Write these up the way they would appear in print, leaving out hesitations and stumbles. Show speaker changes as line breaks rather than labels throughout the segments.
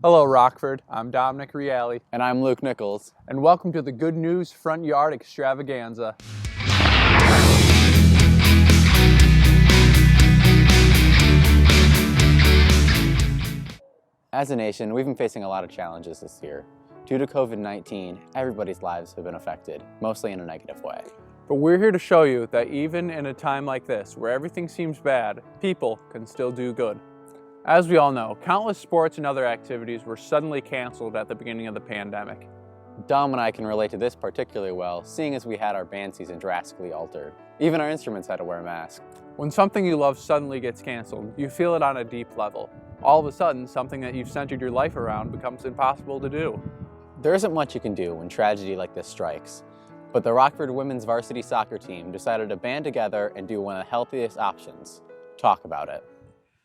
Hello Rockford, I'm Dominic Reale.
And I'm Luke Nichols.
And welcome to the Good News Front Yard Extravaganza.
As a nation, we've been facing a lot of challenges this year. Due to COVID-19, everybody's lives have been affected, mostly in a negative way.
But we're here to show you that even in a time like this, where everything seems bad, people can still do good. As we all know, countless sports and other activities were suddenly canceled at the beginning of the pandemic.
Dom and I can relate to this particularly well, seeing as we had our band season drastically altered. Even our instruments had to wear masks.
When something you love suddenly gets canceled, you feel it on a deep level. All of a sudden, something that you've centered your life around becomes impossible to do.
There isn't much you can do when tragedy like this strikes, but the Rockford women's varsity soccer team decided to band together and do one of the healthiest options: talk about it.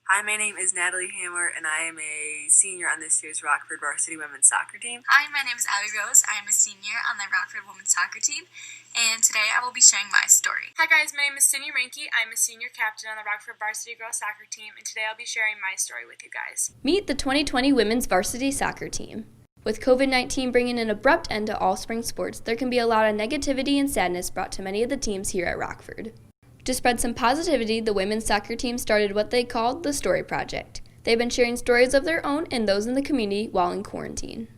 Hi, my name is Natalie Hammer, and I am a senior on this year's Rockford varsity women's soccer team.
Hi, my name is Abby Rose. I am a senior on the Rockford women's soccer team, and today I will be sharing my story.
Hi guys, my name is Cindy Ranke. I'm a senior captain on the Rockford varsity girls soccer team, and today I'll be sharing my story with you guys.
Meet the 2020 women's varsity soccer team. With COVID-19 bringing an abrupt end to all spring sports, there can be a lot of negativity and sadness brought to many of the teams here at Rockford. To spread some positivity, the women's soccer team started what they called the Story Project. They've been sharing stories of their own and those in the community while in quarantine.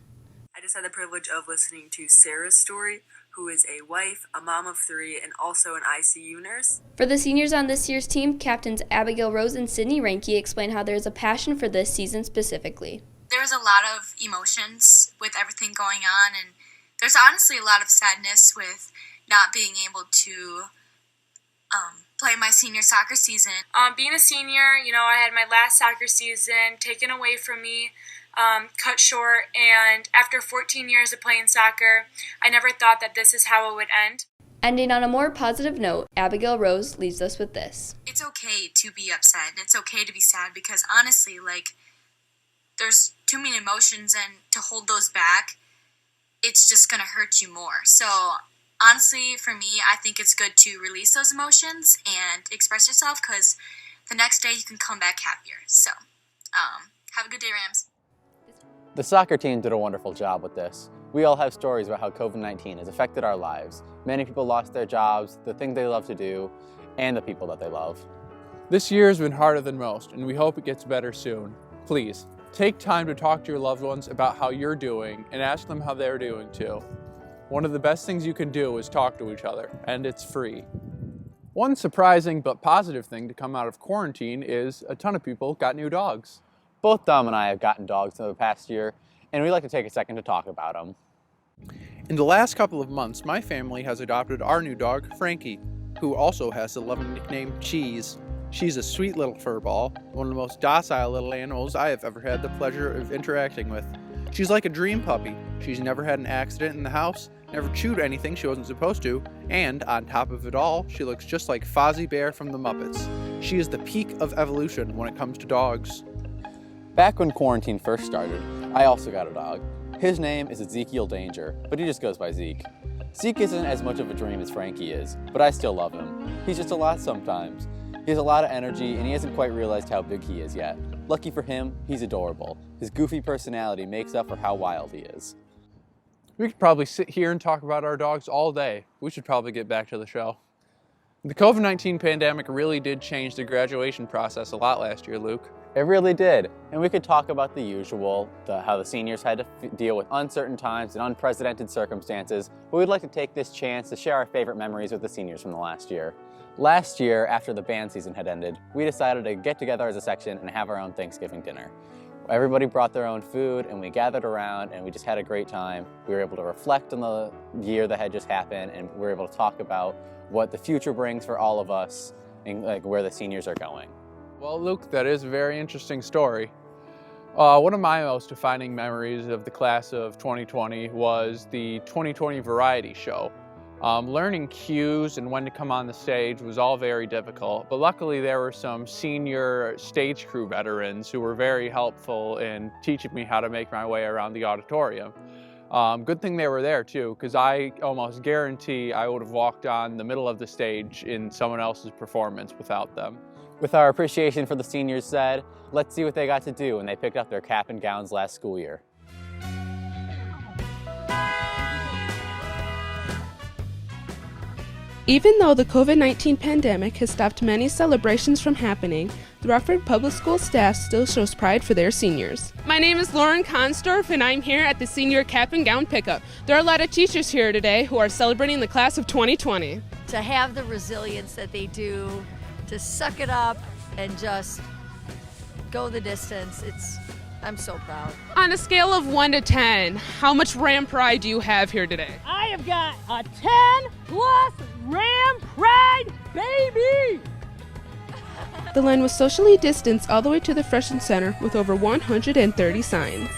I just had the privilege of listening to Sarah's story, who is a wife, a mom of 3, and also an ICU nurse.
For the seniors on this year's team, captains Abigail Rose and Sydney Ranke explain how there's a passion for this season specifically.
There was a lot of emotions with everything going on, and there's honestly a lot of sadness with not being able to play my senior soccer season.
Being a senior, I had my last soccer season taken away from me, cut short, and after 14 years of playing soccer, I never thought that this is how it would end.
Ending on a more positive note, Abigail Rose leaves us with this.
It's okay to be upset, and it's okay to be sad, because honestly, there's too many emotions, and to hold those back, it's just going to hurt you more. So honestly, for me, I think it's good to release those emotions and express yourself, because the next day you can come back happier. So, have a good day, Rams.
The soccer team did a wonderful job with this. We all have stories about how COVID-19 has affected our lives. Many people lost their jobs, the thing they love to do, and the people that they love.
This year has been harder than most, and we hope it gets better soon. Please, take time to talk to your loved ones about how you're doing and ask them how they're doing too. One of the best things you can do is talk to each other, and it's free. One surprising but positive thing to come out of quarantine is a ton of people got new dogs.
Both Dom and I have gotten dogs over the past year, and we'd like to take a second to talk about them.
In the last couple of months, my family has adopted our new dog, Frankie, who also has the loving nickname Cheese. She's a sweet little furball, one of the most docile little animals I have ever had the pleasure of interacting with. She's like a dream puppy. She's never had an accident in the house, never chewed anything she wasn't supposed to, and on top of it all, she looks just like Fozzie Bear from the Muppets. She is the peak of evolution when it comes to dogs.
Back when quarantine first started, I also got a dog. His name is Ezekiel Danger, but he just goes by Zeke. Zeke isn't as much of a dream as Frankie is, but I still love him. He's just a lot sometimes. He has a lot of energy, and he hasn't quite realized how big he is yet. Lucky for him, he's adorable. His goofy personality makes up for how wild he is.
We could probably sit here and talk about our dogs all day. We should probably get back to the show. The COVID-19 pandemic really did change the graduation process a lot last year, Luke.
It really did, and we could talk about the usual, how the seniors had to deal with uncertain times and unprecedented circumstances, but we'd like to take this chance to share our favorite memories with the seniors from the last year. Last year, after the band season had ended, we decided to get together as a section and have our own Thanksgiving dinner. Everybody brought their own food, and we gathered around, and we just had a great time. We were able to reflect on the year that had just happened, and we were able to talk about what the future brings for all of us and where the seniors are going.
Well, Luke, that is a very interesting story. One of my most defining memories of the class of 2020 was the 2020 variety show. Learning cues and when to come on the stage was all very difficult, but luckily there were some senior stage crew veterans who were very helpful in teaching me how to make my way around the auditorium. Good thing they were there too, because I almost guarantee I would have walked on the middle of the stage in someone else's performance without them.
With our appreciation for the seniors said, let's see what they got to do when they picked up their cap and gowns last school year.
Even though the COVID-19 pandemic has stopped many celebrations from happening, the Rockford Public School staff still shows pride for their seniors. My name is Lauren Constorf, and I'm here at the senior cap and gown pickup. There are a lot of teachers here today who are celebrating the class of 2020.
To have the resilience that they do, to suck it up and just go the distance, I'm so proud.
On a scale of 1 to 10, how much Ram pride do you have here today?
I have got a 10 plus Ram pride, baby!
The line was socially distanced all the way to the Freshman Center with over 130 signs.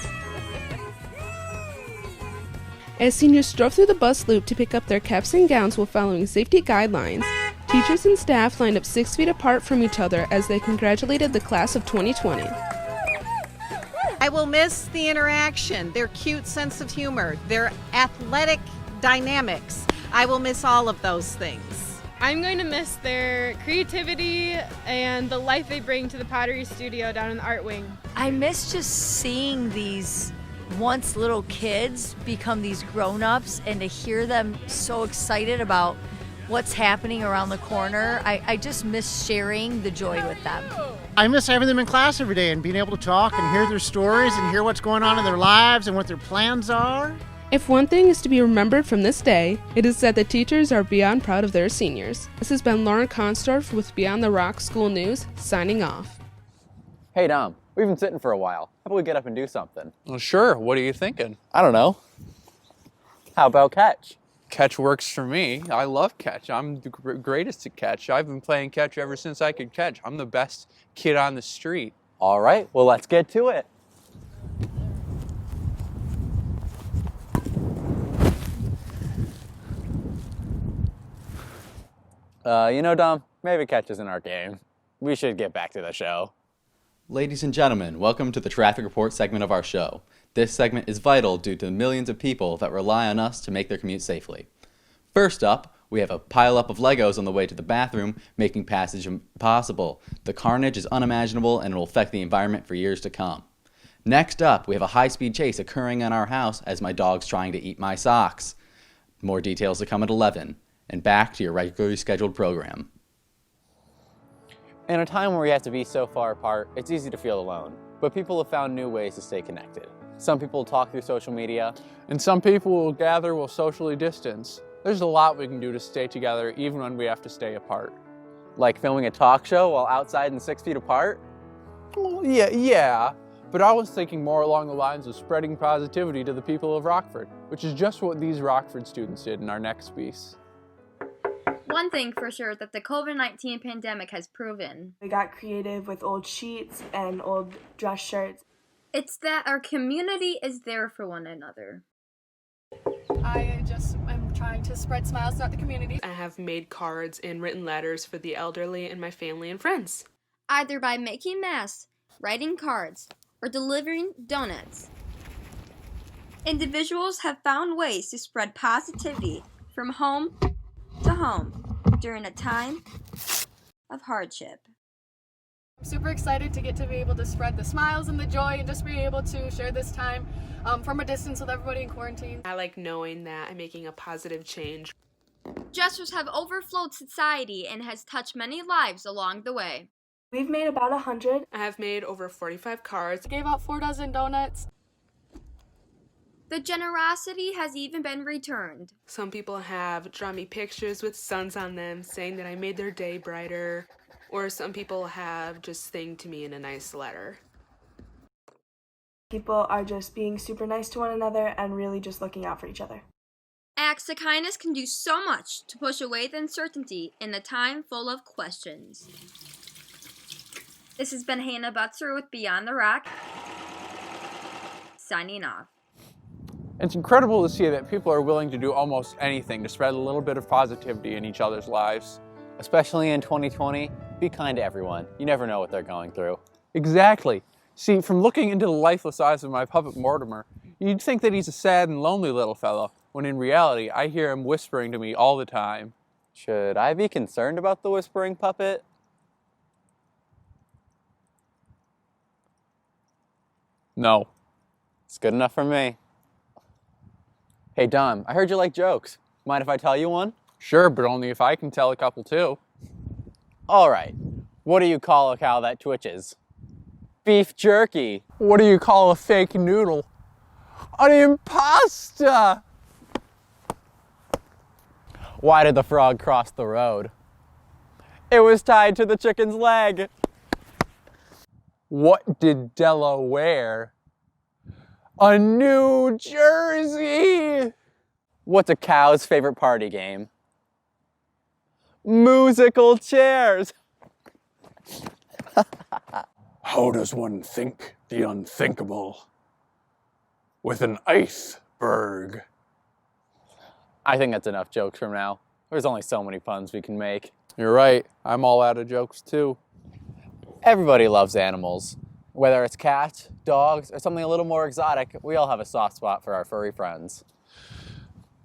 As seniors drove through the bus loop to pick up their caps and gowns while following safety guidelines, teachers and staff lined up 6 feet apart from each other as they congratulated the class of 2020.
I will miss the interaction, their cute sense of humor, their athletic dynamics. I will miss all of those things.
I'm going to miss their creativity and the life they bring to the pottery studio down in the art wing.
I miss just seeing these once little kids become these grown-ups and to hear them so excited about what's happening around the corner. I just miss sharing the joy with them.
I miss having them in class every day and being able to talk and hear their stories and hear what's going on in their lives and what their plans are.
If one thing is to be remembered from this day, it is that the teachers are beyond proud of their seniors. This has been Lauren Constorf with Beyond the Rock School News, signing off.
Hey Dom, we've been sitting for a while. How about we get up and do something?
Well, sure. What are you thinking?
I don't know. How about catch?
Catch works for me. I love catch. I'm the greatest at catch. I've been playing catch ever since I could catch. I'm the best kid on the street.
All right, well, let's get to it. Dom, maybe catch isn't our game. We should get back to the show.
Ladies and gentlemen, welcome to the traffic report segment of our show. This segment is vital due to the millions of people that rely on us to make their commute safely. First up, we have a pile-up of Legos on the way to the bathroom, making passage impossible. The carnage is unimaginable and will affect the environment for years to come. Next up, we have a high-speed chase occurring in our house as my dog's trying to eat my socks. More details to come at 11. And back to your regularly scheduled program.
In a time where we have to be so far apart, it's easy to feel alone. But people have found new ways to stay connected. Some people talk through social media.
And some people will gather will socially distance. There's a lot we can do to stay together even when we have to stay apart.
Like filming a talk show while outside and 6 feet apart?
Well, yeah. But I was thinking more along the lines of spreading positivity to the people of Rockford, which is just what these Rockford students did in our next piece.
One thing for sure that the COVID-19 pandemic has proven.
We got creative with old sheets and old dress shirts.
It's that our community is there for one another.
I just am trying to spread smiles throughout the community.
I have made cards and written letters for the elderly and my family and friends.
Either by making masks, writing cards, or delivering donuts. Individuals have found ways to spread positivity from home to home during a time of hardship.
I'm super excited to get to be able to spread the smiles and the joy and just be able to share this time from a distance with everybody in quarantine.
I like knowing that I'm making a positive change.
Gestures have overflowed society and has touched many lives along the way.
We've made about 100.
I have made over 45 cards.
Gave out 4 dozen donuts.
The generosity has even been returned.
Some people have drawn me pictures with suns on them saying that I made their day brighter, or some people have just thanked to me in a nice letter.
People are just being super nice to one another and really just looking out for each other.
Acts of kindness can do so much to push away the uncertainty in a time full of questions. This has been Hannah Butzer with Beyond the Rock, signing off.
It's incredible to see that people are willing to do almost anything to spread a little bit of positivity in each other's lives.
Especially in 2020, be kind to everyone. You never know what they're going through.
Exactly. See, from looking into the lifeless eyes of my puppet Mortimer, you'd think that he's a sad and lonely little fellow, when in reality, I hear him whispering to me all the time.
Should I be concerned about the whispering puppet?
No.
It's good enough for me. Hey, Dom, I heard you like jokes. Mind if I tell you one?
Sure, but only if I can tell a couple too.
All right. What do you call a cow that twitches? Beef jerky.
What do you call a fake noodle? An impasta!
Why did the frog cross the road? It was tied to the chicken's leg.
What did Della wear? A New Jersey!
What's a cow's favorite party game? Musical chairs.
How does one think the unthinkable? With an iceberg.
I think that's enough jokes from now. There's only so many puns we can make.
You're right. I'm all out of jokes too.
Everybody loves animals. Whether it's cats, dogs, or something a little more exotic, we all have a soft spot for our furry friends.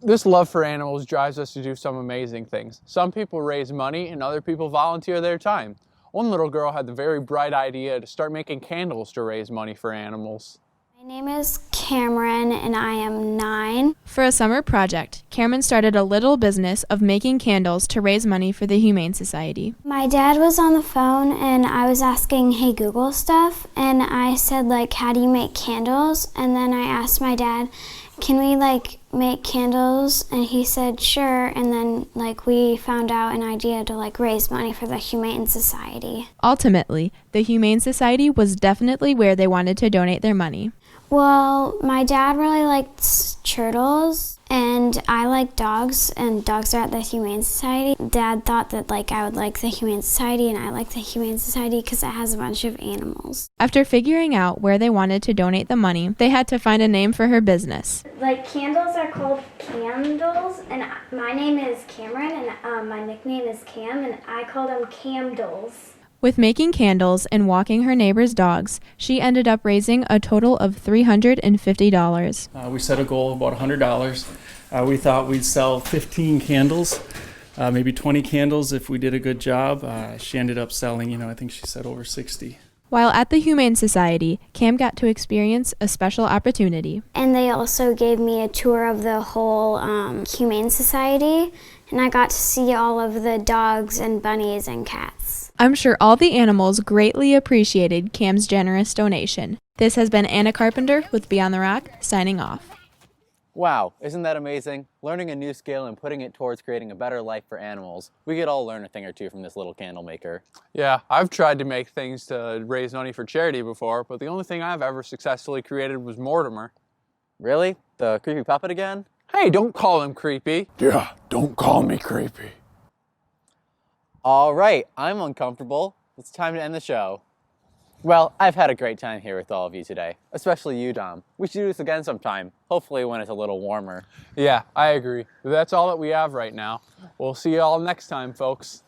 This love for animals drives us to do some amazing things. Some people raise money and other people volunteer their time. One little girl had the very bright idea to start making candles to raise money for animals.
My name is Cameron and I am 9.
For a summer project, Cameron started a little business of making candles to raise money for the Humane Society.
My dad was on the phone and I was asking Hey Google stuff, and I said how do you make candles? And then I asked my dad, can we make candles? And he said sure, and then we found out an idea to raise money for the Humane Society.
Ultimately, the Humane Society was definitely where they wanted to donate their money.
Well, my dad really likes turtles, and I like dogs, and dogs are at the Humane Society. Dad thought that I would like the Humane Society, and I like the Humane Society because it has a bunch of animals.
After figuring out where they wanted to donate the money, they had to find a name for her business.
Candles are called Camdles, and my name is Cameron, and my nickname is Cam, and I call them Camdles.
With making candles and walking her neighbor's dogs, she ended up raising a total of $350.
We set a goal of about $100. We thought we'd sell 15 candles, maybe 20 candles if we did a good job. She ended up selling, I think she said over 60.
While at the Humane Society, Cam got to experience a special opportunity.
And they also gave me a tour of the whole Humane Society, and I got to see all of the dogs and bunnies and cats.
I'm sure all the animals greatly appreciated Cam's generous donation. This has been Anna Carpenter with Beyond the Rock, signing off.
Wow, isn't that amazing? Learning a new skill and putting it towards creating a better life for animals. We could all learn a thing or two from this little candle maker.
Yeah, I've tried to make things to raise money for charity before, but the only thing I've ever successfully created was Mortimer.
Really? The creepy puppet again?
Hey, don't call him creepy.
Yeah, don't call me creepy.
All right, I'm uncomfortable. It's time to end the show. Well, I've had a great time here with all of you today, especially you, Dom. We should do this again sometime, hopefully when it's a little warmer.
Yeah, I agree. But that's all that we have right now. We'll see you all next time, folks.